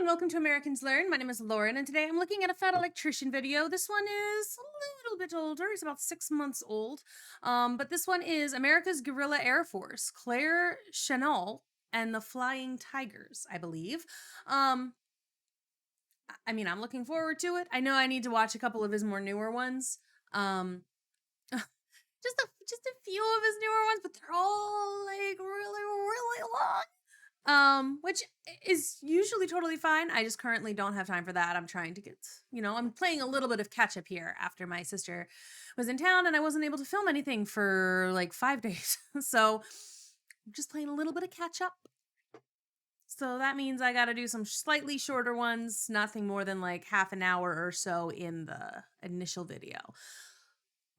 and welcome to Americans Learn. My name is Lauren, and today I'm looking at a fat electrician video. This one is a little bit older. It's about 6 months old. But this one is America's Guerilla Airforce, Claire Chennault, and the Flying Tigers, I believe. I'm looking forward to it. I know I need to watch a couple of his more newer ones. Just a few of his newer ones, but they're all like really long. Which is usually totally fine. I just currently don't have time for that. I'm trying to get, I'm playing a little bit of catch up here after my sister was in town and I wasn't able to film anything for like 5 days. So I'm just playing a little bit of catch up. So that means I got to do some slightly shorter ones, nothing more than like half an hour or so in the initial video.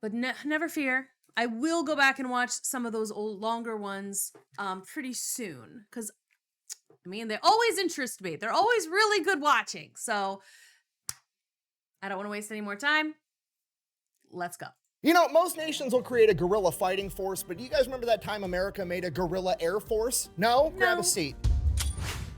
But never fear. I will go back and watch some of those old, longer ones pretty soon. Because, they always interest me. They're always really good watching. So, I don't want to waste any more time. Let's go. You know, most nations will create a guerrilla fighting force, but do you guys remember that time America made a guerrilla air force? No? Grab a seat.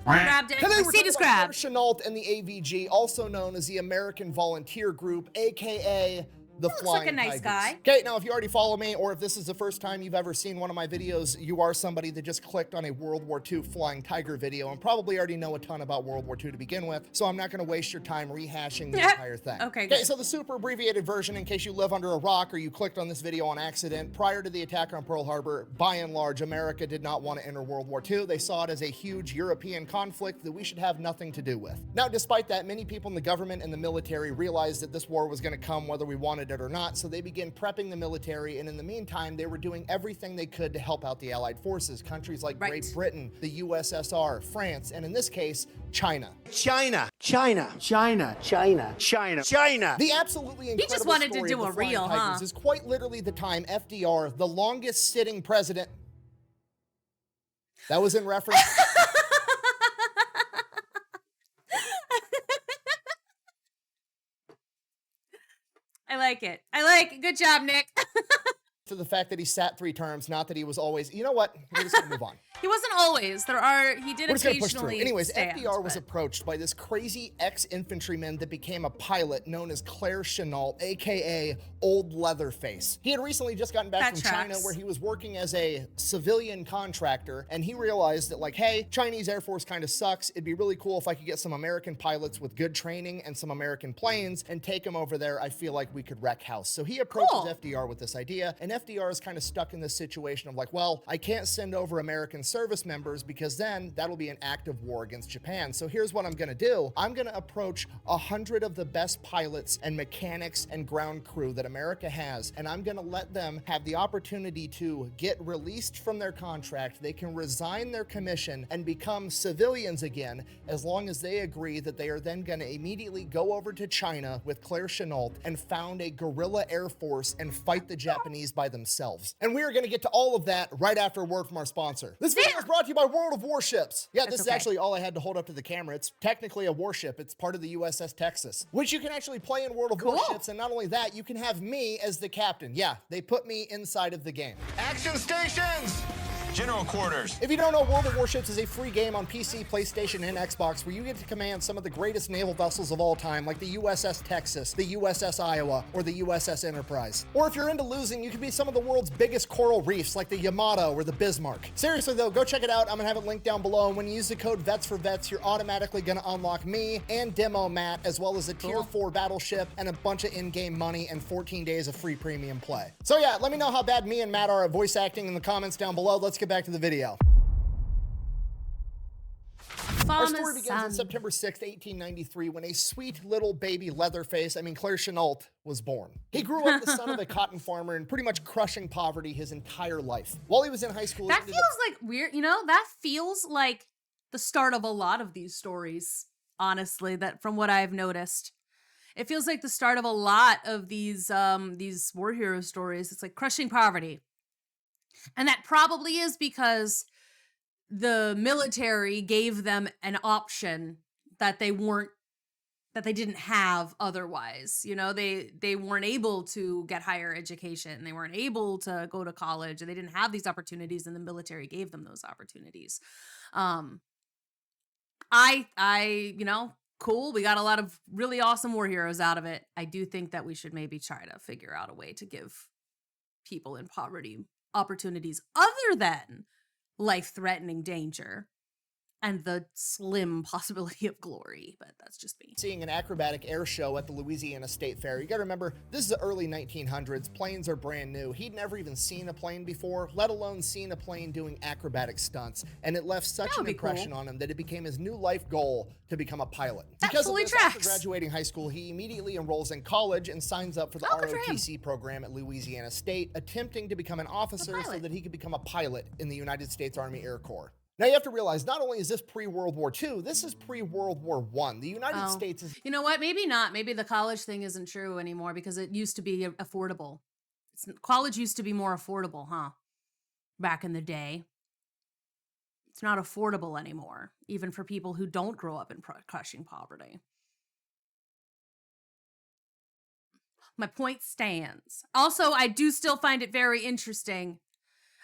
Grabbed it. Today My seat is grabbed. Chennault and the AVG, also known as the American Volunteer Group, aka the Looks Flying like a nice Tigers. guy. Okay, now if you already follow me, or if this is the first time you've ever seen one of my videos, you are somebody that just clicked on a World War II Flying Tiger video and probably already know a ton about World War II to begin with, so I'm not going to waste your time rehashing the entire thing. Okay, so the super abbreviated version, in case you live under a rock or you clicked on this video on accident, prior to the attack on Pearl Harbor, by and large, America did not want to enter World War II. They saw it as a huge European conflict that we should have nothing to do with. Now, despite that, many people in the government and the military realized that this war was going to come whether we wanted it or not, so they began prepping the military, and in the meantime, they were doing everything they could to help out the Allied forces. Countries like Great Britain, the USSR, France, and in this case, China. China. The absolutely incredible He just wanted to story do of a the Flying reel, Tigers huh? is quite literally the time FDR, the longest sitting president. That was in reference. I like it. Good job, Nick. To the fact that he sat 3 terms, not that he was always. You know what? We're just gonna move on. He wasn't always. He did We're just gonna push through. occasionally. Anyways, stand, FDR was approached by this crazy ex-infantryman that became a pilot known as Claire Chennault, aka Old Leatherface. He had recently just gotten back from China, where he was working as a civilian contractor, and he realized that, like, hey, Chinese Air Force kind of sucks. It'd be really cool if I could get some American pilots with good training and some American planes and take them over there. I feel like we could wreck house. So he approaches FDR with this idea, and FDR is kind of stuck in this situation of like, well, I can't send over American service members because then that'll be an act of war against Japan. So here's what I'm gonna do. I'm gonna approach 100 of the best pilots and mechanics and ground crew that America has, and I'm gonna let them have the opportunity to get released from their contract. They can resign their commission and become civilians again, as long as they agree that they are then gonna immediately go over to China with Claire Chennault and found a guerrilla air force and fight the Japanese by themselves. And we are gonna get to all of that right after a word from our sponsor. This video is brought to you by World of Warships. Yeah, this is actually all I had to hold up to the camera. It's technically a warship. It's part of the USS Texas, which you can actually play in World of Warships. And not only that, you can have me as the captain. Yeah, they put me inside of the game. Action stations! General quarters. If you don't know, World of Warships is a free game on PC, PlayStation, and Xbox where you get to command some of the greatest naval vessels of all time, like the USS Texas, the USS Iowa, or the USS Enterprise. Or if you're into losing, you can be some of the world's biggest coral reefs, like the Yamato or the Bismarck. Seriously though, go check it out. I'm gonna have it linked down below. And when you use the code VETS4VETS, you're automatically gonna unlock me and Demo Matt, as well as a Tier 4 battleship and a bunch of in-game money and 14 days of free premium play. So yeah, let me know how bad me and Matt are at voice acting in the comments down below. Let's get back to the video. Our story begins on September 6th, 1893, when a sweet little baby Leatherface, Claire Chennault, was born. He grew up the son of a cotton farmer and pretty much crushing poverty his entire life. While he was in high school, that feels like weird, that feels like the start of a lot of these stories, honestly, that from what I've noticed. It feels like the start of a lot of these war hero stories. It's like crushing poverty. And that probably is because the military gave them an option that they didn't have otherwise. They weren't able to get higher education. They weren't able to go to college. They didn't have these opportunities, and the military gave them those opportunities. you know, cool. We got a lot of really awesome war heroes out of it. I do think that we should maybe try to figure out a way to give people in poverty opportunities other than life-threatening danger and the slim possibility of glory, but that's just me. Seeing an acrobatic air show at the Louisiana State Fair. You gotta remember, this is the early 1900s. Planes are brand new. He'd never even seen a plane before, let alone seen a plane doing acrobatic stunts. And it left such an impression on him that it became his new life goal to become a pilot. Because of this, after graduating high school, he immediately enrolls in college and signs up for the ROTC program at Louisiana State, attempting to become an officer so that he could become a pilot in the United States Army Air Corps. Now you have to realize, not only is this pre-World War II, this is pre-World War I. The United States is... You know what? Maybe not. Maybe the college thing isn't true anymore because it used to be affordable. College used to be more affordable, huh? Back in the day. It's not affordable anymore, even for people who don't grow up in crushing poverty. My point stands. Also, I do still find it very interesting.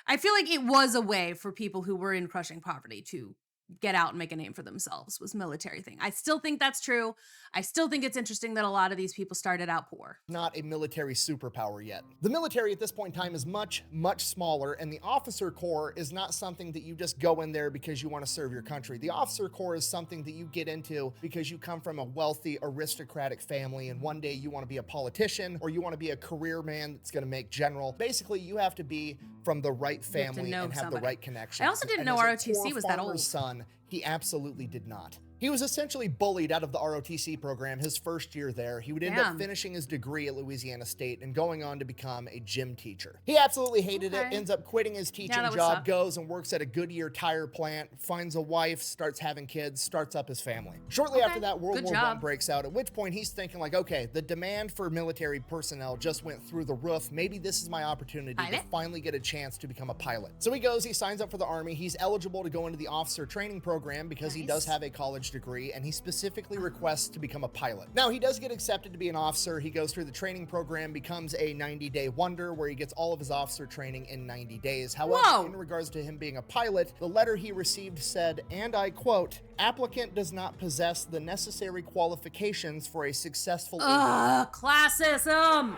I feel like it was a way for people who were in crushing poverty to get out and make a name for themselves, was military thing. I still think that's true. I still think it's interesting that a lot of these people started out poor. Not a military superpower yet. The military at this point in time is much, much smaller, and the officer corps is not something that you just go in there because you want to serve your country. The officer corps is something that you get into because you come from a wealthy, aristocratic family, and one day you want to be a politician, or you want to be a career man that's going to make general. Basically, you have to be from the right family and have the right connections. I also didn't know ROTC was that old. Son, he absolutely did not. He was essentially bullied out of the ROTC program his first year there. He would end up finishing his degree at Louisiana State and going on to become a gym teacher. He absolutely hated it, ends up quitting his teaching job, goes and works at a Goodyear tire plant, finds a wife, starts having kids, starts up his family. Shortly after that, World War I breaks out, at which point he's thinking like, okay, the demand for military personnel just went through the roof. Maybe this is my opportunity to finally get a chance to become a pilot. So he goes, he signs up for the Army. He's eligible to go into the officer training program because he does have a college degree, and he specifically requests to become a pilot. Now, he does get accepted to be an officer. He goes through the training program, becomes a 90-day wonder where he gets all of his officer training in 90 days. However, in regards to him being a pilot, the letter he received said, and I quote, "Applicant does not possess the necessary qualifications for a successful..." Classism!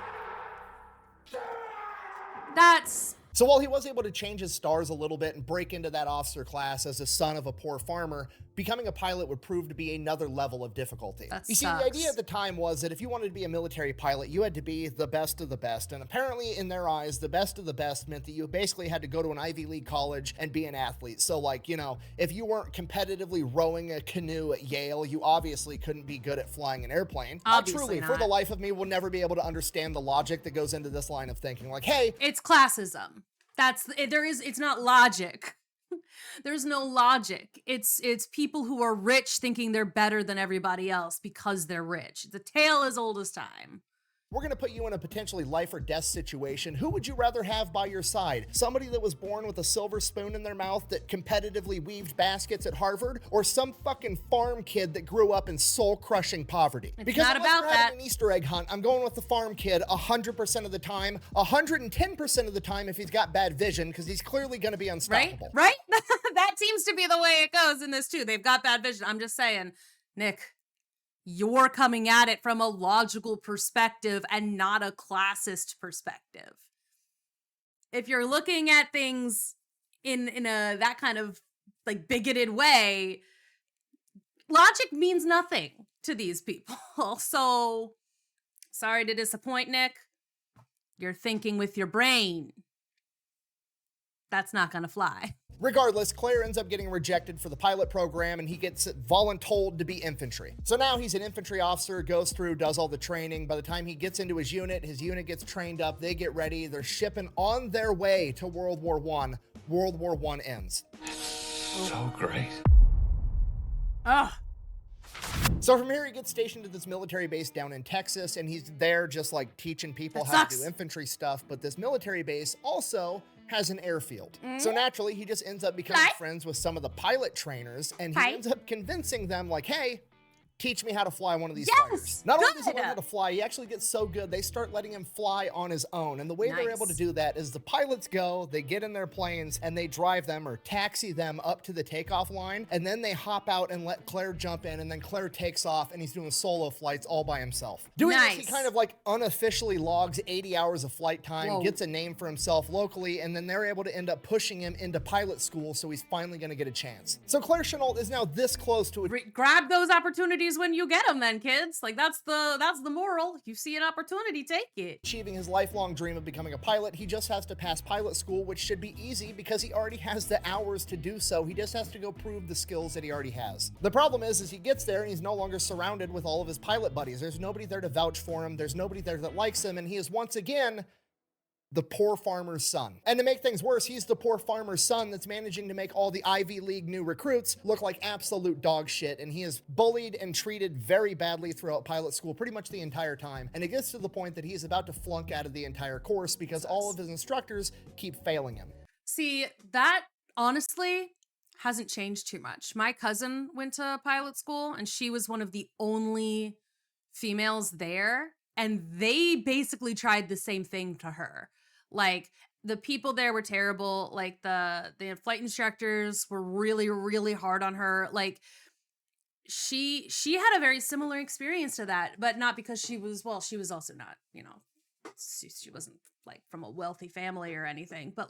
That's... So while he was able to change his stars a little bit and break into that officer class as a son of a poor farmer, becoming a pilot would prove to be another level of difficulty. You see, the idea at the time was that if you wanted to be a military pilot, you had to be the best of the best. And apparently in their eyes, the best of the best meant that you basically had to go to an Ivy League college and be an athlete. So like, you know, if you weren't competitively rowing a canoe at Yale, you obviously couldn't be good at flying an airplane. Truly, for the life of me, will never be able to understand the logic that goes into this line of thinking. Like, hey, it's classism. It's not logic. There's no logic. It's people who are rich thinking they're better than everybody else because they're rich. The tale as old as time. We're gonna put you in a potentially life or death situation. Who would you rather have by your side? Somebody that was born with a silver spoon in their mouth that competitively weaved baskets at Harvard, or some fucking farm kid that grew up in soul-crushing poverty? It's because not about that. An Easter egg hunt, I'm going with the farm kid 100% of the time, 110% of the time if he's got bad vision, because he's clearly gonna be unstoppable. Right? That seems to be the way it goes in this too. They've got bad vision. I'm just saying, Nick, you're coming at it from a logical perspective and not a classist perspective. If you're looking at things in a that kind of like bigoted way, logic means nothing to these people. So, sorry to disappoint, Nick. You're thinking with your brain. That's not gonna fly. Regardless, Claire ends up getting rejected for the pilot program and he gets voluntold to be infantry. So now he's an infantry officer, goes through, does all the training. By the time he gets into his unit gets trained up, they get ready, they're shipping on their way to World War I. World War I ends. So great. So from here, he gets stationed at this military base down in Texas, and he's there just like teaching people how to do infantry stuff. But this military base also has an airfield. So naturally, he just ends up becoming friends with some of the pilot trainers, and he ends up convincing them like, hey, teach me how to fly one of these Yes! fighters. Not only does he Good! learn how to fly, he actually gets so good, they start letting him fly on his own. And the way they're able to Nice. do that is the pilots go, they get in their planes, and they drive them or taxi them up to the takeoff line, and then they hop out and let Claire jump in, and then Claire takes off, and he's doing solo flights all by himself. Doing this, he Nice. kind of like unofficially logs 80 hours of flight time, Whoa. gets a name for himself locally, and then they're able to end up pushing him into pilot school, so he's finally gonna get a chance. So Claire Chennault is now this close to Grab those opportunities when you get them, then, kids. Like, that's the moral. You see an opportunity, take it. achieving his lifelong dream of becoming a pilot. He just has to pass pilot school, which should be easy because he already has the hours to do so. He just has to go prove the skills that he already has. The problem is he gets there and he's no longer surrounded with all of his pilot buddies. There's nobody there to vouch for him. There's nobody there that likes him, and he is once again the poor farmer's son. And to make things worse, he's the poor farmer's son that's managing to make all the Ivy League new recruits look like absolute dog shit, and he is bullied and treated very badly throughout pilot school pretty much the entire time. And it gets to the point that he's about to flunk out of the entire course because all of his instructors keep failing him. See, that honestly hasn't changed too much. My cousin went to pilot school, and she was one of the only females there, and they basically tried the same thing to her. Like, the people there were terrible. Like, the flight instructors were really, really hard on her. Like, she had a very similar experience to that, but not because she was also not, you know, she wasn't like from a wealthy family or anything, but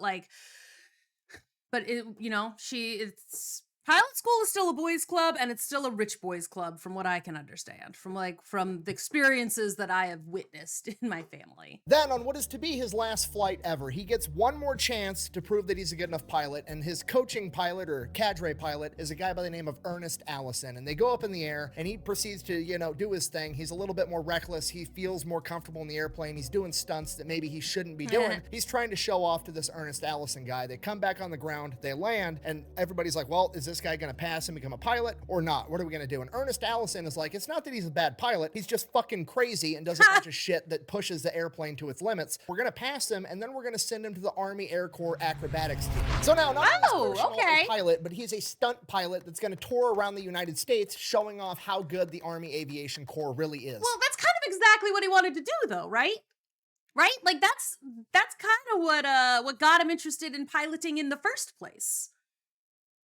it, you know, it's pilot school is still a boys' club, and it's still a rich boys' club, from what I can understand, from the experiences that I have witnessed in my family. Then, on what is to be his last flight ever, he gets one more chance to prove that he's a good enough pilot, and his coaching pilot, or cadre pilot, is a guy by the name of Ernest Allison, and they go up in the air, and he proceeds to, you know, do his thing. He's a little bit more reckless. He feels more comfortable in the airplane. He's doing stunts that maybe he shouldn't be doing. He's trying to show off to this Ernest Allison guy. They come back on the ground, they land, and everybody's like, well, is this guy gonna pass and become a pilot or not? What are we gonna do? And Ernest Allison is like, it's not that he's a bad pilot, he's just fucking crazy and does a bunch of shit that pushes the airplane to its limits. We're gonna pass him, and then we're gonna send him to the Army Air Corps acrobatics team. So now, not only is Claire Chennault a pilot, but he's a stunt pilot that's gonna tour around the United States showing off how good the Army Aviation Corps really is. Well, that's kind of exactly what he wanted to do, though, right? Right? Like, that's kind of what got him interested in piloting in the first place.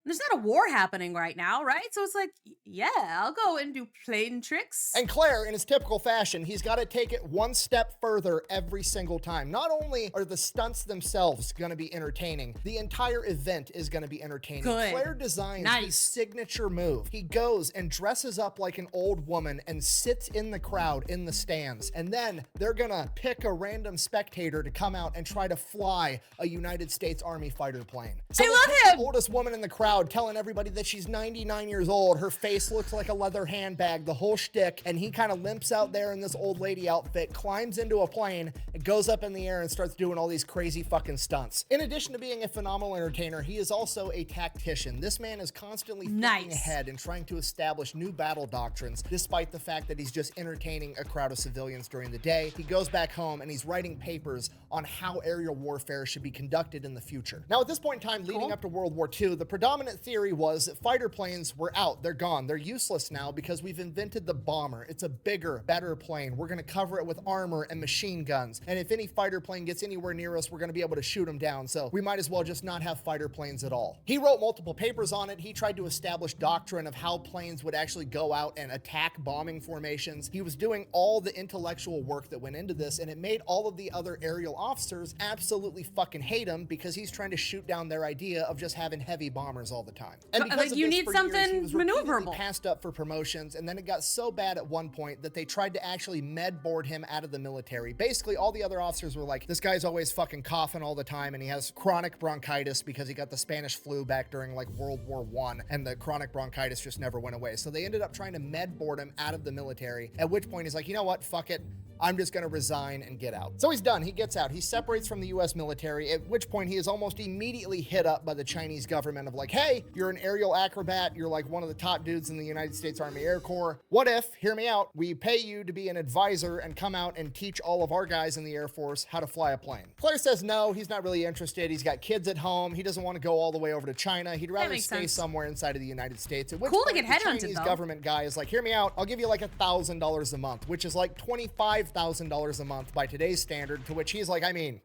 There's not a war happening right now, right? So it's like, yeah, I'll go and do plane tricks. And Claire, in his typical fashion, he's got to take it one step further every single time. Not only are the stunts themselves going to be entertaining, the entire event is going to be entertaining. Good. Claire designs his signature move. He goes and dresses up like an old woman and sits in the crowd in the stands. And then they're going to pick a random spectator to come out and try to fly a United States Army fighter plane. So I love him! The oldest woman in the crowd telling everybody that she's 99 years old. Her face looks like a leather handbag, the whole shtick, and he kind of limps out there in this old lady outfit, climbs into a plane, and goes up in the air and starts doing all these crazy fucking stunts. In addition to being a phenomenal entertainer, he is also a tactician. This man is constantly thinking ahead and trying to establish new battle doctrines, despite the fact that he's just entertaining a crowd of civilians during the day. He goes back home and he's writing papers on how aerial warfare should be conducted in the future. Now, at this point in time, leading up to World War II, the predominant theory was that fighter planes were out. They're gone. They're useless now because we've invented the bomber. It's a bigger, better plane. We're going to cover it with armor and machine guns. And if any fighter plane gets anywhere near us, we're going to be able to shoot them down. So we might as well just not have fighter planes at all. He wrote multiple papers on it. He tried to establish doctrine of how planes would actually go out and attack bombing formations. He was doing all the intellectual work that went into this, and it made all of the other aerial officers absolutely fucking hate him because he's trying to shoot down their idea of just having heavy bombers all the time. And because like, of you this, need for something years, he was repeatedly maneuverable. passed up for promotions, and then it got so bad at one point that they tried to actually med board him out of the military. Basically, all the other officers were like, this guy's always fucking coughing all the time, and he has chronic bronchitis because he got the Spanish flu back during like World War I, and the chronic bronchitis just never went away. So they ended up trying to med board him out of the military, at which point he's like, you know what, fuck it. I'm just gonna resign and get out. So he's done, he gets out, he separates from the US military, at which point he is almost immediately hit up by the Chinese government of like, hey, you're an aerial acrobat, you're like one of the top dudes in the United States Army Air Corps. What if, hear me out, we pay you to be an advisor and come out and teach all of our guys in the Air Force how to fly a plane? Claire says no, he's not really interested. He's got kids at home. He doesn't want to go all the way over to China. He'd rather stay somewhere inside of the United States. At which cool point, to get the headhunted, Chinese though. government guy is like, hear me out, I'll give you like $1,000 a month, which is like $25,000 a month by today's standard, to which he's like, I mean,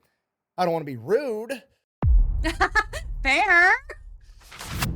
I don't want to be rude. Fair.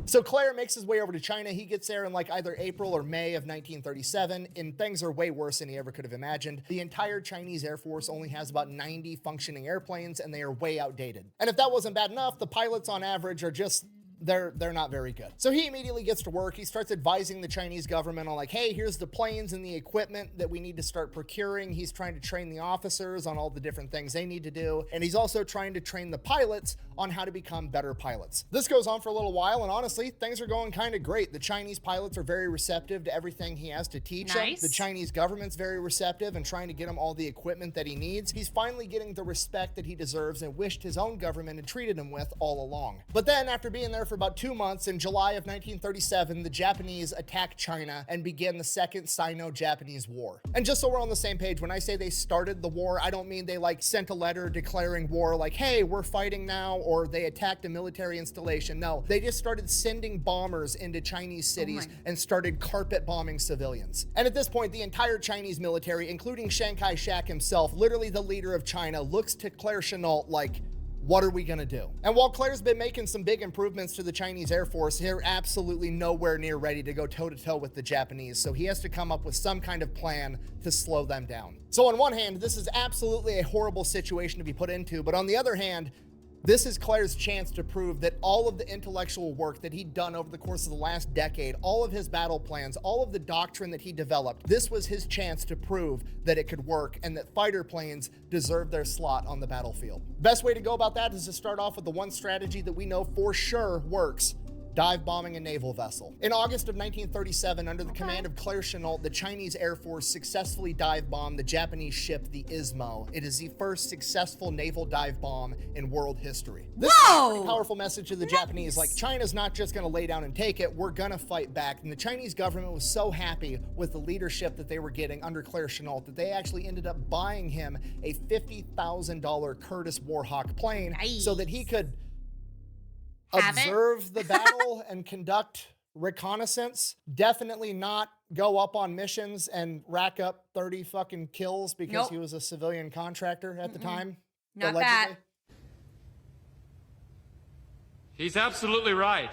So Claire makes his way over to China. He gets there in like either April or May of 1937, and things are way worse than he ever could have imagined. The entire Chinese Air Force only has about 90 functioning airplanes, and they are way outdated. And if that wasn't bad enough, the pilots on average are just they're not very good. So he immediately gets to work. He starts advising the Chinese government on like, hey, here's the planes and the equipment that we need to start procuring. He's trying to train the officers on all the different things they need to do. And he's also trying to train the pilots on how to become better pilots. This goes on for a little while, and honestly, things are going kind of great. The Chinese pilots are very receptive to everything he has to teach them. The Chinese government's very receptive and trying to get him all the equipment that he needs. He's finally getting the respect that he deserves and wished his own government had treated him with all along. But then after being there for about 2 months, in July of 1937, the Japanese attacked China and began the Second Sino-Japanese War. And just so we're on the same page, when I say they started the war, I don't mean they like sent a letter declaring war like, hey, we're fighting now, or they attacked a military installation. No, they just started sending bombers into Chinese cities and started carpet bombing civilians. And at this point, the entire Chinese military, including Chiang Kai-shek himself, literally the leader of China, looks to Claire Chennault like, what are we gonna do? And while Claire's been making some big improvements to the Chinese Air Force, they're absolutely nowhere near ready to go toe-to-toe with the Japanese, so he has to come up with some kind of plan to slow them down. So on one hand, this is absolutely a horrible situation to be put into, but on the other hand, this is Claire's chance to prove that all of the intellectual work that he'd done over the course of the last decade, all of his battle plans, all of the doctrine that he developed, this was his chance to prove that it could work and that fighter planes deserve their slot on the battlefield. Best way to go about that is to start off with the one strategy that we know for sure works: dive bombing a naval vessel. In August of 1937, under the command of Claire Chennault, the Chinese Air Force successfully dive bombed the Japanese ship, the Ismo. It is the first successful naval dive bomb in world history. This is a pretty powerful message to the Japanese, like, China's not just gonna lay down and take it, we're gonna fight back. And the Chinese government was so happy with the leadership that they were getting under Claire Chennault that they actually ended up buying him a $50,000 Curtiss Warhawk plane so that he could observe the battle and conduct reconnaissance. Definitely not go up on missions and rack up 30 fucking kills because he was a civilian contractor at the time. Not allegedly. that. He's absolutely right.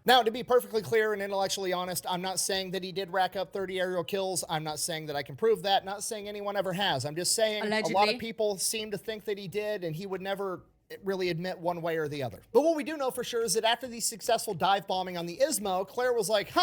Now, to be perfectly clear and intellectually honest, I'm not saying that he did rack up 30 aerial kills. I'm not saying that I can prove that. Not saying anyone ever has. I'm just saying a lot of people seem to think that he did, and he would never really admit one way or the other. But what we do know for sure is that after the successful dive bombing on the Ismo, Claire was like,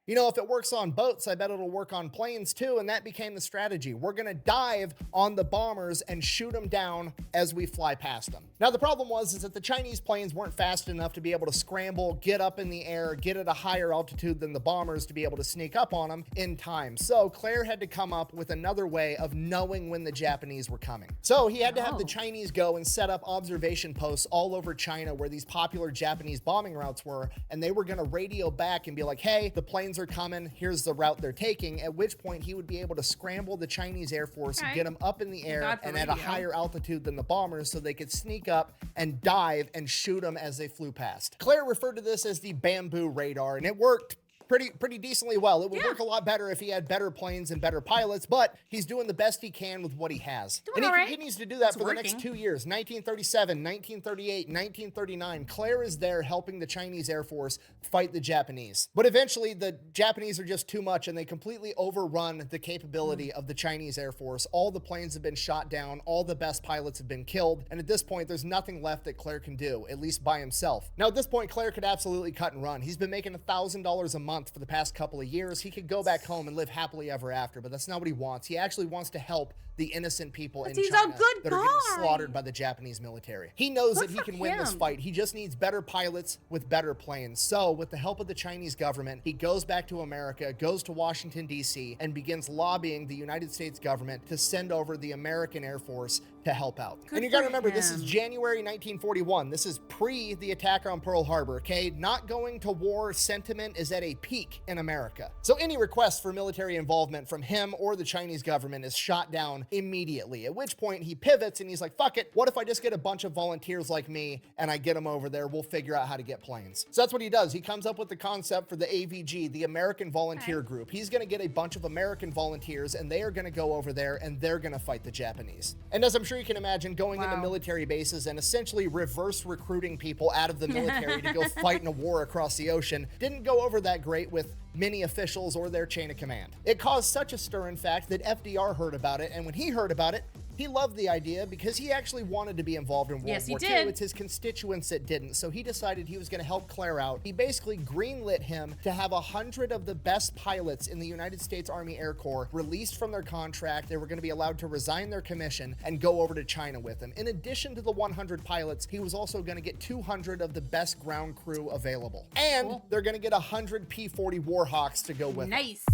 you know, if it works on boats, I bet it'll work on planes too. And that became the strategy. We're gonna dive on the bombers and shoot them down as we fly past them. Now, the problem is that the Chinese planes weren't fast enough to be able to scramble, get up in the air, get at a higher altitude than the bombers to be able to sneak up on them in time. So Claire had to come up with another way of knowing when the Japanese were coming. So he had to have the Chinese go and set up observation posts all over China where these popular Japanese bombing routes were, and they were gonna radio back and be like, hey, the planes are coming, here's the route they're taking, at which point he would be able to scramble the Chinese Air Force and get them up in the air and at a higher altitude than the bombers so they could sneak up and dive and shoot them as they flew past. Claire referred to this as the bamboo radar, and it worked pretty decently well. It would work a lot better if he had better planes and better pilots, but he's doing the best he can with what he has. And he continues to do that for the next 2 years, 1937, 1938, 1939. Claire is there helping the Chinese Air Force fight the Japanese. But eventually, the Japanese are just too much, and they completely overrun the capability of the Chinese Air Force. All the planes have been shot down, all the best pilots have been killed, and at this point, there's nothing left that Claire can do, at least by himself. Now, at this point, Claire could absolutely cut and run. He's been making $1,000 a month for the past couple of years. He could go back home and live happily ever after, but that's not what he wants. He actually wants to help the innocent people in he's a China good that are getting guy. slaughtered by the Japanese military. He knows that he can win this him. fight. He just needs better pilots with better planes. So with the help of the Chinese government, he goes back to America, goes to Washington, D.C., and begins lobbying the United States government to send over the American Air Force to help out. Good and you gotta for remember, this is him. January 1941. This is pre the attack on Pearl Harbor, okay? Not going to war sentiment is at a peak in America. So any request for military involvement from him or the Chinese government is shot down immediately, at which point he pivots and he's like, fuck it, what if I just get a bunch of volunteers like me and I get them over there, we'll figure out how to get planes. So that's what he does. He comes up with the concept for the AVG, the American Volunteer Group. He's gonna get a bunch of American volunteers and they are gonna go over there and they're gonna fight the Japanese. And as I'm sure you can imagine, going into military bases and essentially reverse recruiting people out of the military to go fight in a war across the ocean didn't go over that great with many officials or their chain of command. It caused such a stir, in fact, that FDR heard about it, and when he heard about it, he loved the idea because he actually wanted to be involved in World War II. It's his constituents that didn't, so he decided he was going to help Claire out. He basically greenlit him to have 100 of the best pilots in the United States Army Air Corps released from their contract. They were going to be allowed to resign their commission and go over to China with him. In addition to the 100 pilots, he was also going to get 200 of the best ground crew available. And they're going to get 100 P-40 Warhawks to go with them. Nice.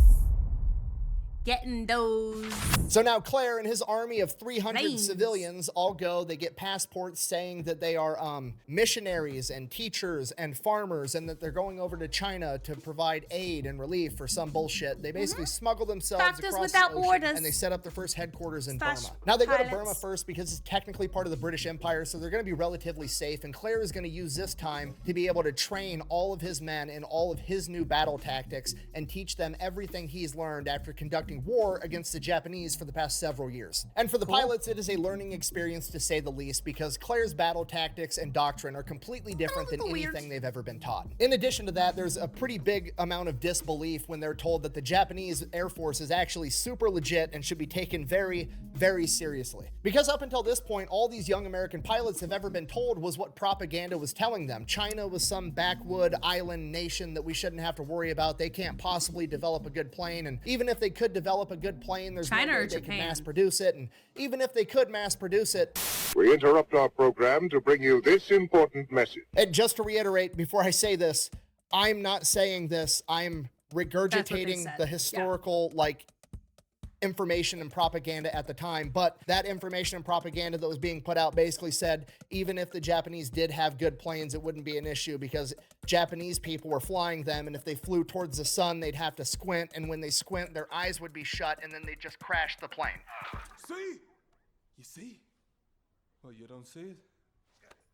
Getting those. So now Claire and his army of 300 civilians all go. They get passports saying that they are missionaries and teachers and farmers and that they're going over to China to provide aid and relief for some bullshit. They basically smuggle themselves Doctors across without the ocean borders. and they set up their first headquarters in Slash Burma. Now they go to pilots. Burma first because it's technically part of the British Empire, so they're going to be relatively safe. And Claire is going to use this time to be able to train all of his men in all of his new battle tactics and teach them everything he's learned after conducting war against the Japanese for the past several years. And for the pilots, it is a learning experience to say the least, because Claire's battle tactics and doctrine are completely different than anything they've ever been taught. In addition to that, there's a pretty big amount of disbelief when they're told that the Japanese Air Force is actually super legit and should be taken very, very seriously. Because up until this point, all these young American pilots have ever been told was what propaganda was telling them. China was some backwood island nation that we shouldn't have to worry about. They can't possibly develop a good plane, and even if they could develop a good plane, there's no way they can mass produce it, and even if they could mass produce it, we interrupt our program to bring you this important message. And just to reiterate, before I say this, I'm not saying this, I'm regurgitating the historical, information and propaganda at the time, but that information and propaganda that was being put out basically said even if the Japanese did have good planes, it wouldn't be an issue because Japanese people were flying them, and if they flew towards the sun, they'd have to squint, and when they squint, their eyes would be shut, and then they'd just crash the plane. See? You see? Well, you don't see it?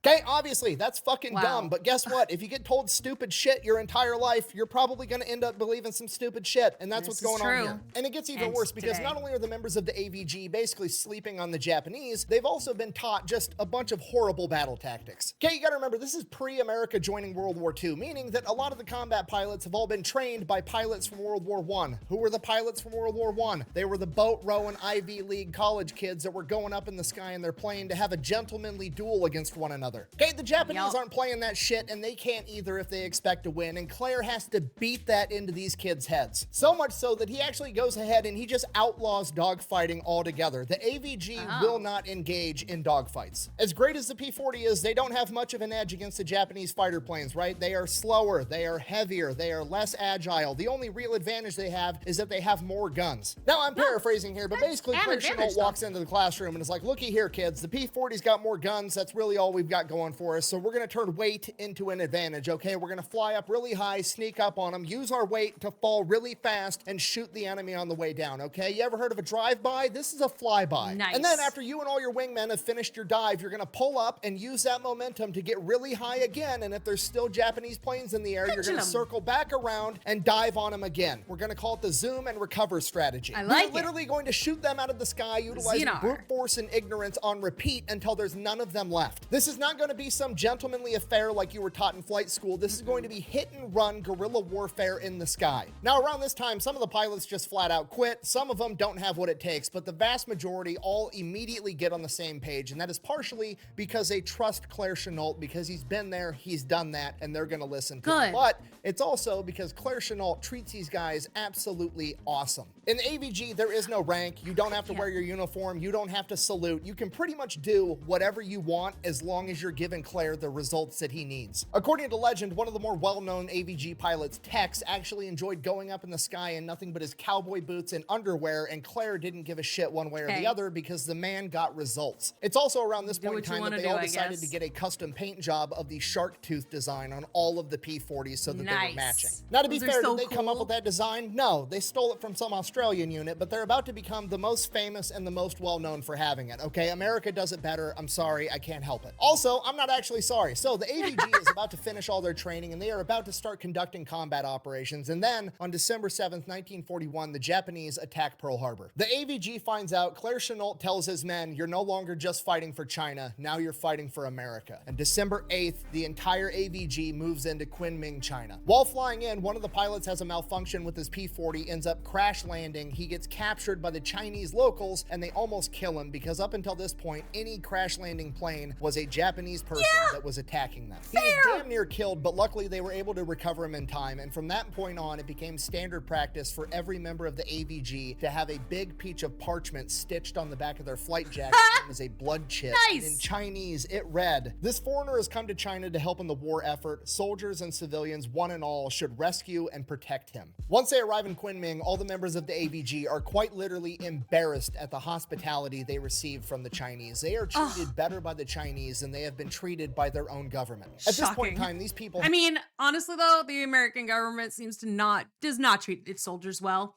Okay, obviously, that's fucking dumb, but guess what? If you get told stupid shit your entire life, you're probably going to end up believing some stupid shit, and that's what's going on here. And it gets even worse because not only are the members of the AVG basically sleeping on the Japanese, they've also been taught just a bunch of horrible battle tactics. Okay, you gotta remember, this is pre-America joining World War II, meaning that a lot of the combat pilots have all been trained by pilots from World War I. Who were the pilots from World War I? They were the boat rowing Ivy League college kids that were going up in the sky in their plane to have a gentlemanly duel against one another. Okay, the Japanese aren't playing that shit, and they can't either if they expect to win, and Claire has to beat that into these kids' heads. So much so that he actually goes ahead and he just outlaws dogfighting altogether. The AVG will not engage in dogfights. As great as the P-40 is, they don't have much of an edge against the Japanese fighter planes, right? They are slower, they are heavier, they are less agile. The only real advantage they have is that they have more guns. Now, I'm paraphrasing here, but basically Claire Chennault walks into the classroom and is like, looky here, kids, the P-40's got more guns. That's really all we've got going for us. So we're going to turn weight into an advantage, okay? We're going to fly up really high, sneak up on them, use our weight to fall really fast and shoot the enemy on the way down, okay? You ever heard of a drive-by? This is a flyby. Nice. And then after you and all your wingmen have finished your dive, you're going to pull up and use that momentum to get really high again. And if there's still Japanese planes in the air, you're going to circle back around and dive on them again. We're going to call it the zoom and recover strategy. I like You're literally going to shoot them out of the sky, utilizing brute force and ignorance on repeat until there's none of them left. This is not not going to be some gentlemanly affair like you were taught in flight school. This is going to be hit and run guerrilla warfare in the sky. Now, around this time, some of the pilots just flat out quit. Some of them don't have what it takes, but the vast majority all immediately get on the same page. And that is partially because they trust Claire Chennault, because he's been there, he's done that, and they're going to listen to him. But it's also because Claire Chennault treats these guys absolutely awesome. In the AVG, there is no rank. You don't have to wear your uniform. You don't have to salute. You can pretty much do whatever you want as long as you're giving Claire the results that he needs. According to legend, one of the more well-known AVG pilots, Tex, actually enjoyed going up in the sky in nothing but his cowboy boots and underwear, and Claire didn't give a shit one way or the other because the man got results. It's also around this point in time that they all decided to get a custom paint job of the shark tooth design on all of the P-40s so that they were matching. Now, to be fair, did they come up with that design? No, they stole it from some Australian unit, but they're about to become the most famous and the most well-known for having it, okay? America does it better. I'm sorry, I can't help it. Also, I'm not actually sorry. So the AVG is about to finish all their training, and they are about to start conducting combat operations. And then, on December 7th, 1941, the Japanese attack Pearl Harbor. The AVG finds out. Claire Chennault tells his men, you're no longer just fighting for China, now you're fighting for America. And December 8th, the entire AVG moves into Kunming, China. While flying in, one of the pilots has a malfunction with his P-40, ends up crash landing. He gets captured by the Chinese locals, and they almost kill him because up until this point, any crash landing plane was a Japanese person that was attacking them. He was damn near killed, but luckily they were able to recover him in time. And from that point on, it became standard practice for every member of the AVG to have a big piece of parchment stitched on the back of their flight jacket as a blood chip. In Chinese, it read, "This foreigner has come to China to help in the war effort. Soldiers and civilians, one and all, should rescue and protect him." Once they arrive in Kunming, all the members of the AVG are quite literally embarrassed at the hospitality they received from the Chinese. They are treated better by the Chinese than they have been treated by their own government. At this point in time, these people... I mean, honestly though, the American government seems to does not treat its soldiers well.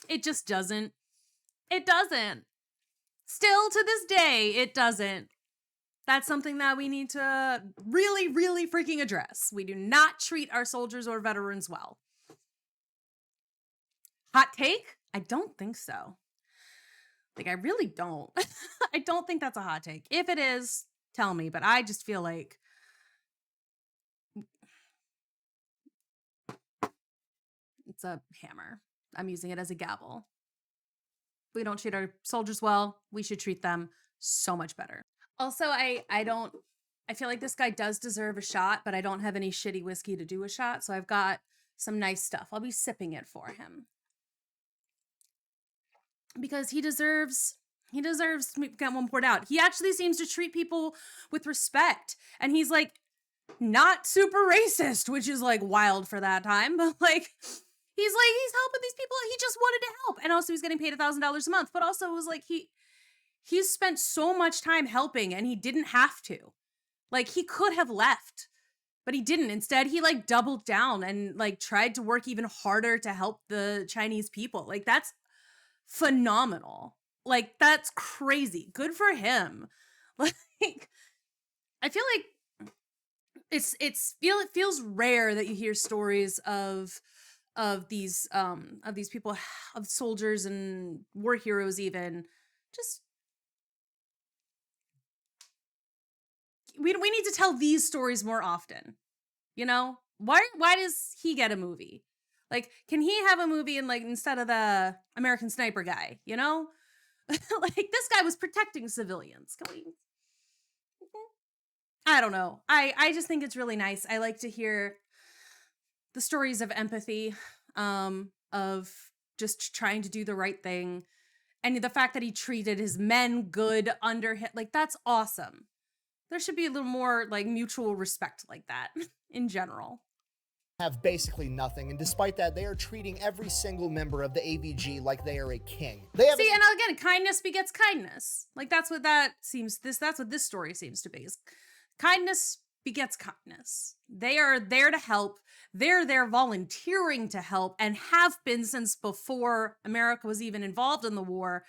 It just doesn't. It doesn't. Still to this day, it doesn't. That's something that we need to really, really freaking address. We do not treat our soldiers or veterans well. Hot take? I don't think so. Like, I really don't. I don't think that's a hot take. If it is, tell me, but I just feel like it's a hammer. I'm using it as a gavel. We don't treat our soldiers well. We should treat them so much better. Also, I feel like this guy does deserve a shot, but I don't have any shitty whiskey to do a shot, so I've got some nice stuff. I'll be sipping it for him. Because he deserves to get one poured out. He actually seems to treat people with respect. And he's like not super racist, which is like wild for that time, but like he's helping these people. He just wanted to help. And also he's getting paid $1,000 a month, but also it was like he's spent so much time helping and he didn't have to. Like he could have left, but he didn't. Instead, he like doubled down and like tried to work even harder to help the Chinese people. Like that's phenomenal. Like that's crazy. Good for him. Like I feel like it feels rare that you hear stories of these people, of soldiers and war heroes even just we need to tell these stories more often. You know? Why does he get a movie? Like, can he have a movie in, like, instead of the American Sniper guy, you know? Like, this guy was protecting civilians. Can we... I don't know. I just think it's really nice. I like to hear the stories of empathy, of just trying to do the right thing. And the fact that he treated his men good under him, like, that's awesome. There should be a little more, like, mutual respect like that in general. Have basically nothing, and despite that, they are treating every single member of the AVG like they are a king. And again, kindness begets kindness. Like that's what this story seems to be. Is kindness begets kindness. They are there to help. They're there volunteering to help and have been since before America was even involved in the war.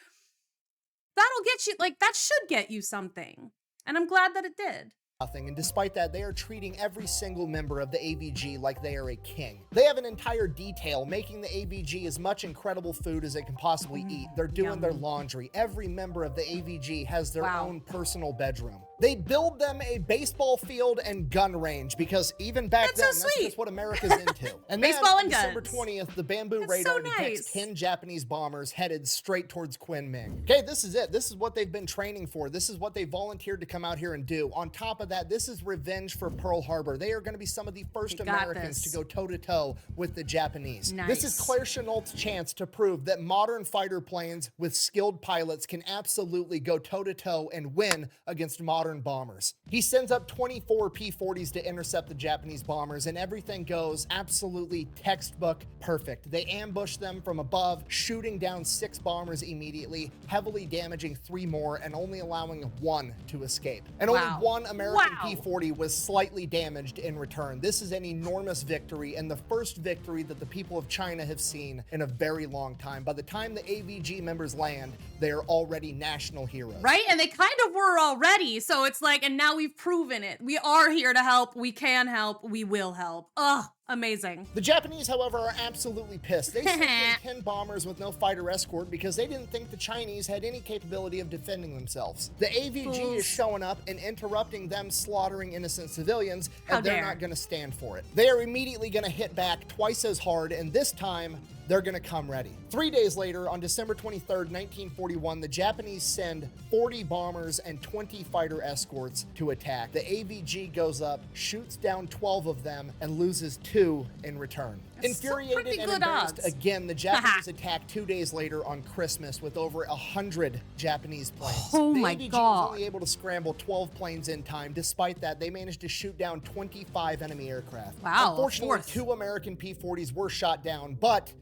That'll get you, like, that should get you something. And I'm glad that it did. And despite that, they are treating every single member of the AVG like they are a king. They have an entire detail making the AVG as much incredible food as they can possibly eat. They're doing their laundry. Every member of the AVG has their own personal bedroom. They build them a baseball field and gun range because even back then, that's just what America's into. And baseball then, and December guns. 20th, the Bamboo That's radar so detects nice. 10 Japanese bombers headed straight towards Kunming. Okay, this is it. This is what they've been training for. This is what they volunteered to come out here and do. On top of that, this is revenge for Pearl Harbor. They are going to be some of the first Americans to go toe-to-toe with the Japanese. Nice. This is Claire Chennault's chance to prove that modern fighter planes with skilled pilots can absolutely go toe-to-toe and win against modern bombers. He sends up 24 P-40s to intercept the Japanese bombers, and everything goes absolutely textbook perfect. They ambush them from above, shooting down 6 bombers immediately, heavily damaging 3 more, and only allowing 1 to escape. And only 1 American P-40 was slightly damaged in return. This is an enormous victory, and the first victory that the people of China have seen in a very long time. By the time the AVG members land, they are already national heroes. Right? And they kind of were already, so it's like, and now we've proven it. We are here to help. We can help. We will help. Ugh, amazing. The Japanese, however, are absolutely pissed. They sent in 10 bombers with no fighter escort because they didn't think the Chinese had any capability of defending themselves. The AVG is showing up and interrupting them slaughtering innocent civilians, and they're not going to stand for it. They are immediately going to hit back twice as hard, and this time, they're gonna come ready. 3 days later, on December 23rd, 1941, the Japanese send 40 bombers and 20 fighter escorts to attack. The AVG goes up, shoots down 12 of them, and loses 2 in return. Infuriated and embarrassed again, the Japanese attack 2 days later on Christmas with over 100 Japanese planes. Oh the my AVG God. was only able to scramble 12 planes in time. Despite that, they managed to shoot down 25 enemy aircraft. Wow, Unfortunately, 2 American P-40s were shot down, but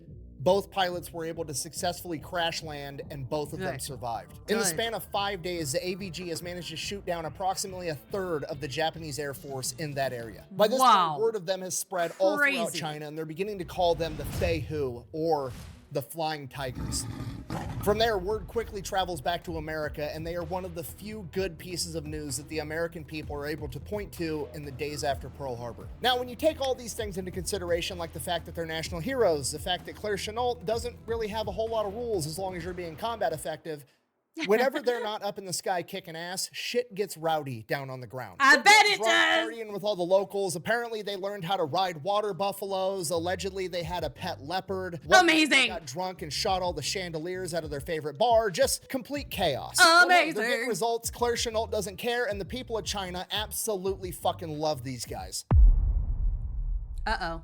both pilots were able to successfully crash land, and both of them survived. In the span of 5 days, the AVG has managed to shoot down approximately a third of the Japanese Air Force in that area. By this time, word of them has spread all throughout China, and they're beginning to call them the Feihu, or the Flying Tigers. From there, word quickly travels back to America, and they are one of the few good pieces of news that the American people are able to point to in the days after Pearl Harbor. Now, when you take all these things into consideration, like the fact that they're national heroes, the fact that Claire Chennault doesn't really have a whole lot of rules as long as you're being combat effective, whenever they're not up in the sky kicking ass, shit gets rowdy down on the ground. I bet it does. Partying with all the locals. Apparently, they learned how to ride water buffaloes. Allegedly, they had a pet leopard. Amazing. They got drunk and shot all the chandeliers out of their favorite bar. Just complete chaos. Amazing. They're getting results. Claire Chennault doesn't care, and the people of China absolutely fucking love these guys. Uh-oh.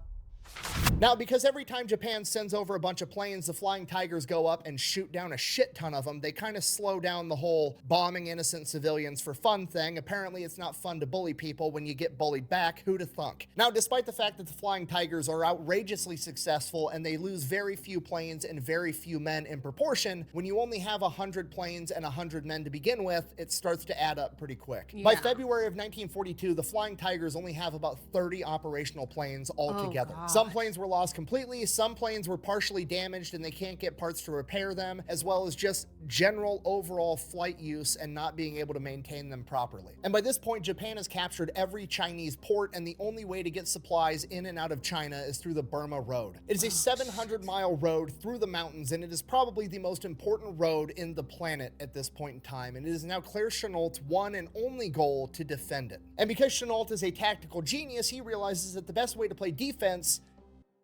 Now, because every time Japan sends over a bunch of planes, the Flying Tigers go up and shoot down a shit ton of them, they kind of slow down the whole bombing innocent civilians for fun thing. Apparently, it's not fun to bully people when you get bullied back. Who'da thunk? Now, despite the fact that the Flying Tigers are outrageously successful and they lose very few planes and very few men in proportion, when you only have 100 planes and 100 men to begin with, it starts to add up pretty quick. By February of 1942, the Flying Tigers only have about 30 operational planes altogether. Some planes were lost completely, some planes were partially damaged and they can't get parts to repair them, as well as just general overall flight use and not being able to maintain them properly. And by this point, Japan has captured every Chinese port, and the only way to get supplies in and out of China is through the Burma Road. It is a 700-mile road through the mountains, and it is probably the most important road in the planet at this point in time, and it is now Claire Chennault's one and only goal to defend it. And because Chennault is a tactical genius, he realizes that the best way to play defense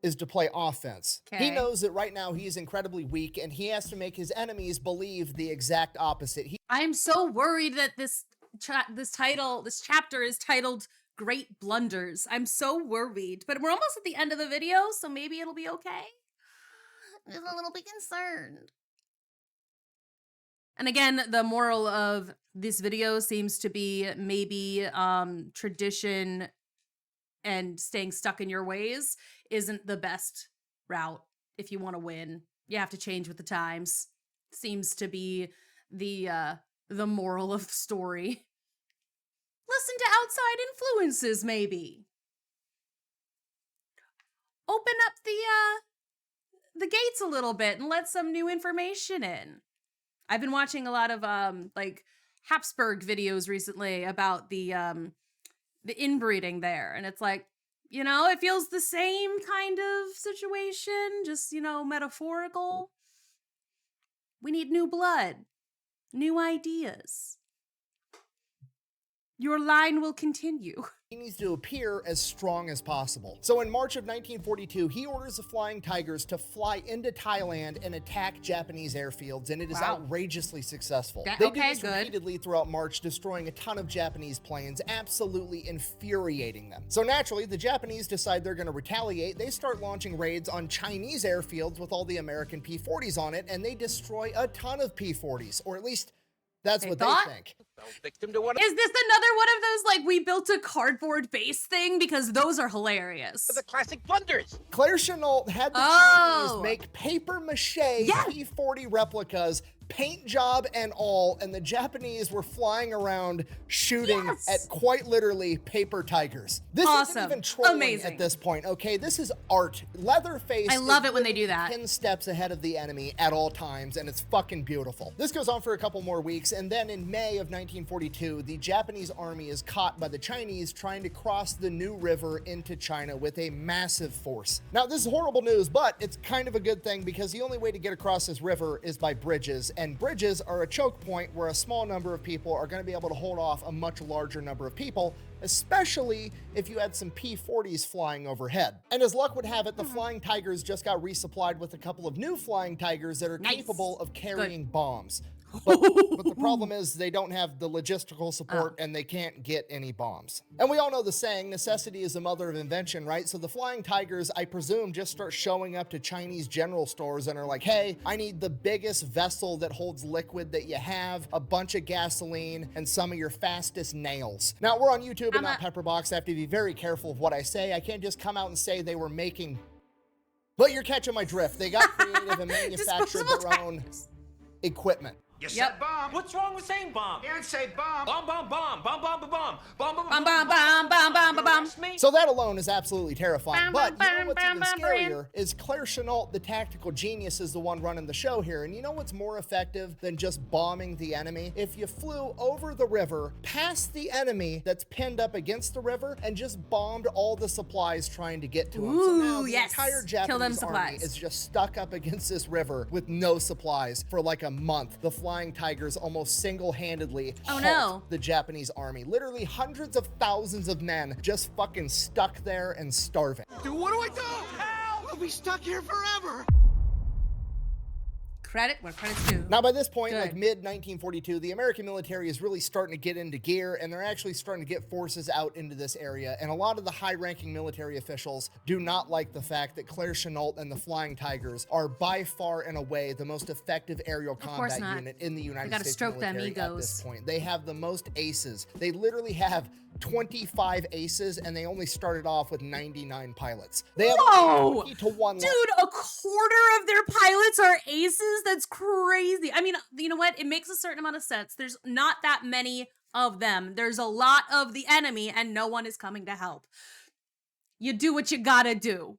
is to play offense. He knows that right now he is incredibly weak, and he has to make his enemies believe the exact opposite. I'm so worried that this chapter is titled Great Blunders. I'm so worried, but we're almost at the end of the video, so maybe it'll be okay. I'm just a little bit concerned. And again, the moral of this video seems to be maybe tradition and staying stuck in your ways isn't the best route if you want to win. You have to change with the times. Seems to be the moral of the story. Listen to outside influences, maybe. Open up the gates a little bit and let some new information in. I've been watching a lot of like Habsburg videos recently about the inbreeding there, and it's like, you know, it feels the same kind of situation, just, you know, metaphorical. We need new blood, new ideas. your line will continue. He needs to appear as strong as possible. So in March of 1942, he orders the Flying Tigers to fly into Thailand and attack Japanese airfields, and it is outrageously successful. They do this repeatedly throughout March, destroying a ton of Japanese planes, absolutely infuriating them. So naturally, the Japanese decide they're going to retaliate. They start launching raids on Chinese airfields with all the American P-40s on it, and they destroy a ton of P-40s, or at least that's what they think. Is this another one of those, like, we built a cardboard base thing? Because those are hilarious. The classic blunders. Claire Chennault had the Chinese make paper-mache P-40 replicas, paint job and all, and the Japanese were flying around shooting at quite literally paper tigers. This isn't even trolling at this point, okay? This is art. Leatherface I love it when they do that. 10 steps ahead of the enemy at all times, and it's fucking beautiful. This goes on for a couple more weeks, and then in May of 1942, the Japanese army is caught by the Chinese trying to cross the New River into China with a massive force. Now, this is horrible news, but it's kind of a good thing because the only way to get across this river is by bridges, and bridges are a choke point where a small number of people are going to be able to hold off a much larger number of people, especially if you had some P-40s flying overhead. And as luck would have it, the Flying Tigers just got resupplied with a couple of new Flying Tigers that are capable of carrying bombs. But the problem is they don't have the logistical support and they can't get any bombs. And we all know the saying, necessity is the mother of invention, right? So the Flying Tigers, I presume, just start showing up to Chinese general stores and are like, hey, I need the biggest vessel that holds liquid that you have, a bunch of gasoline, and some of your fastest nails. Now, we're on YouTube and not Pepperbox. I have to be very careful of what I say. I can't just come out and say they were making... But you're catching my drift. They got creative and manufactured their own equipment. You said bomb. What's wrong with saying bomb? You didn't say bomb. Bomb, bomb, bomb. Bomb, bomb, bomb, bomb. Bomb, bomb, bomb, bomb, bomb, bomb, bomb, bomb. So that alone is absolutely terrifying. But you know what's even scarier is Claire Chennault, the tactical genius, is the one running the show here. And you know what's more effective than just bombing the enemy? If you flew over the river, past the enemy that's pinned up against the river, and just bombed all the supplies trying to get to them. So now the entire Japanese army is just stuck up against this river with no supplies for like a month. The Flying Tigers almost single-handedly halt the Japanese army. Literally hundreds of thousands of men just fucking stuck there and starving. Dude, what do I do? Help! We'll be stuck here forever. Credit where credit's due. Now, by this point, like mid-1942, the American military is really starting to get into gear, and they're actually starting to get forces out into this area. And a lot of the high-ranking military officials do not like the fact that Claire Chennault and the Flying Tigers are by far and away the most effective aerial combat unit in the United States military at this point. They have the most aces. They literally have 25 aces, and they only started off with 99 pilots. They have 20 to 1. Dude, a quarter of their pilots are aces? That's crazy. I mean, you know what? It makes a certain amount of sense. There's not that many of them. There's a lot of the enemy, and no one is coming to help. You do what you gotta do.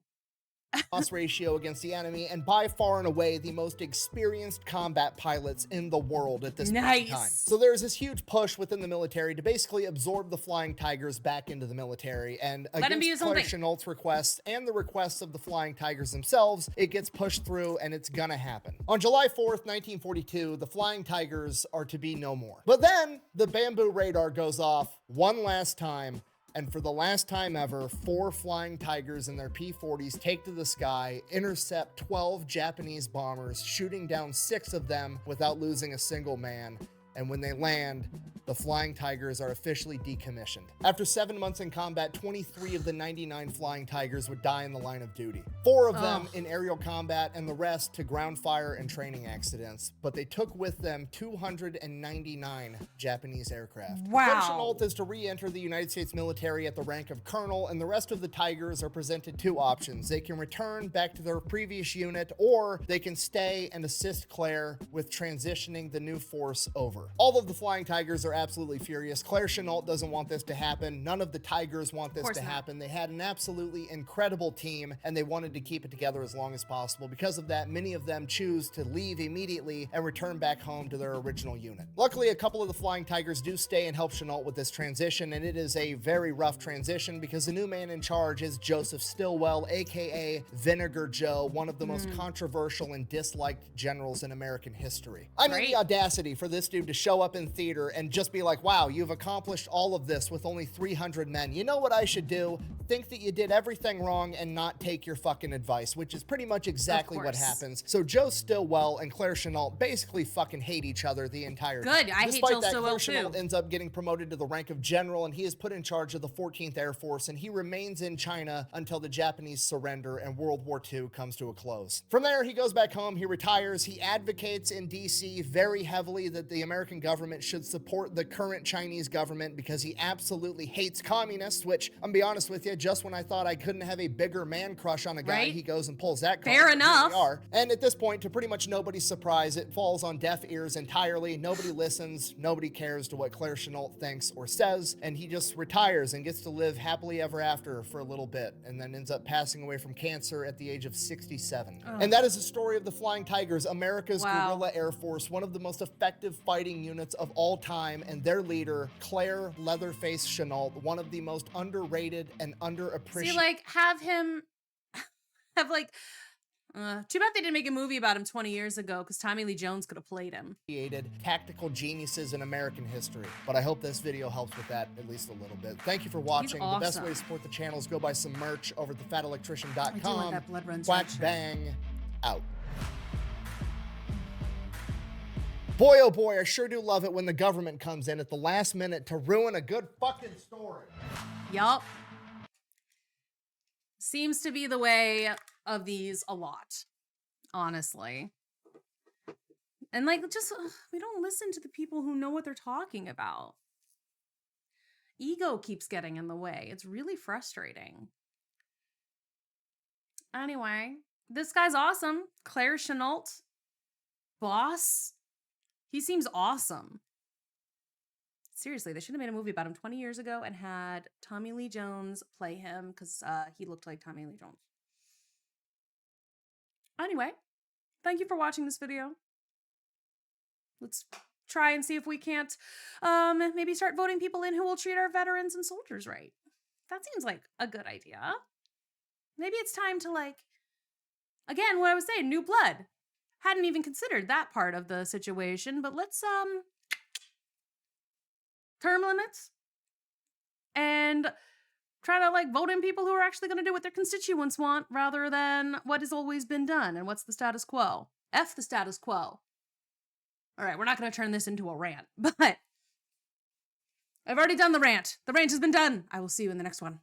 Loss ratio against the enemy, and by far and away the most experienced combat pilots in the world at this point in time. So there's this huge push within the military to basically absorb the Flying Tigers back into the military, and against Claire Chennault's requests and the requests of the Flying Tigers themselves, it gets pushed through, and it's gonna happen. On July 4th, 1942, the Flying Tigers are to be no more. But then the bamboo radar goes off one last time, and for the last time ever, 4 Flying Tigers and their P-40s take to the sky, intercept 12 Japanese bombers, shooting down 6 of them without losing a single man. And when they land, the Flying Tigers are officially decommissioned. After 7 months in combat, 23 of the 99 Flying Tigers would die in the line of duty. 4 of them in aerial combat, and the rest to ground fire and training accidents. But they took with them 299 Japanese aircraft. Claire Chennault is to re-enter the United States military at the rank of colonel, and the rest of the Tigers are presented 2 options. They can return back to their previous unit, or they can stay and assist Claire with transitioning the new force over. All of the Flying Tigers are absolutely furious. Claire Chennault doesn't want this to happen. None of the Tigers want this to happen. They had an absolutely incredible team, and they wanted to keep it together as long as possible. Because of that, many of them choose to leave immediately and return back home to their original unit. Luckily, a couple of the Flying Tigers do stay and help Chennault with this transition, and it is a very rough transition because the new man in charge is Joseph Stilwell, aka Vinegar Joe, one of the most controversial and disliked generals in American history. I mean, the audacity for this dude to show up in theater and just be like, wow, you've accomplished all of this with only 300 men. You know what I should do? Think that you did everything wrong and not take your fucking advice, which is pretty much exactly what happens. So Joe Stillwell and Claire Chennault basically fucking hate each other the entire time. Good, I hate Joe Stillwell too. Claire Chennault ends up getting promoted to the rank of general, and he is put in charge of the 14th Air Force, and he remains in China until the Japanese surrender and World War II comes to a close. From there, he goes back home, he retires, he advocates in DC very heavily that the American government should support the current Chinese government because he absolutely hates communists, which, I'm gonna be honest with you, just when I thought I couldn't have a bigger man crush on a guy, he goes and pulls that card. Fair enough. And at this point, to pretty much nobody's surprise, it falls on deaf ears entirely. Nobody listens, nobody cares to what Claire Chennault thinks or says, and he just retires and gets to live happily ever after for a little bit, and then ends up passing away from cancer at the age of 67. And that is the story of the Flying Tigers, America's Guerilla Air Force, one of the most effective fighting units of all time, and their leader, Claire Leatherface Chennault, one of the most underrated and underappreciated. See, like, have him have like too bad they didn't make a movie about him 20 years ago, because Tommy Lee Jones could have played him. Tactical geniuses in American history. But I hope this video helps with that at least a little bit. Thank you for watching. Awesome. The best way to support the channel is go buy some merch over at thefatelectrician.com. I do like that blood runs Quack red shirt. bang out. Boy, oh boy, I sure do love it when the government comes in at the last minute to ruin a good fucking story. Yup. Seems to be the way of these a lot, honestly. And like, just, we don't listen to the people who know what they're talking about. Ego keeps getting in the way. It's really frustrating. Anyway, this guy's awesome. Claire Chennault, boss. He seems awesome. Seriously, they should have made a movie about him 20 years ago and had Tommy Lee Jones play him, because he looked like Tommy Lee Jones. Anyway, thank you for watching this video. Let's try and see if we can't maybe start voting people in who will treat our veterans and soldiers right. That seems like a good idea. Maybe it's time to, like, again, what I was saying, new blood. Hadn't even considered that part of the situation, but let's term limits and try to, like, vote in people who are actually going to do what their constituents want rather than what has always been done and what's the status quo. F the status quo. All right, we're not going to turn this into a rant, but I've already done the rant. The rant has been done. I will see you in the next one.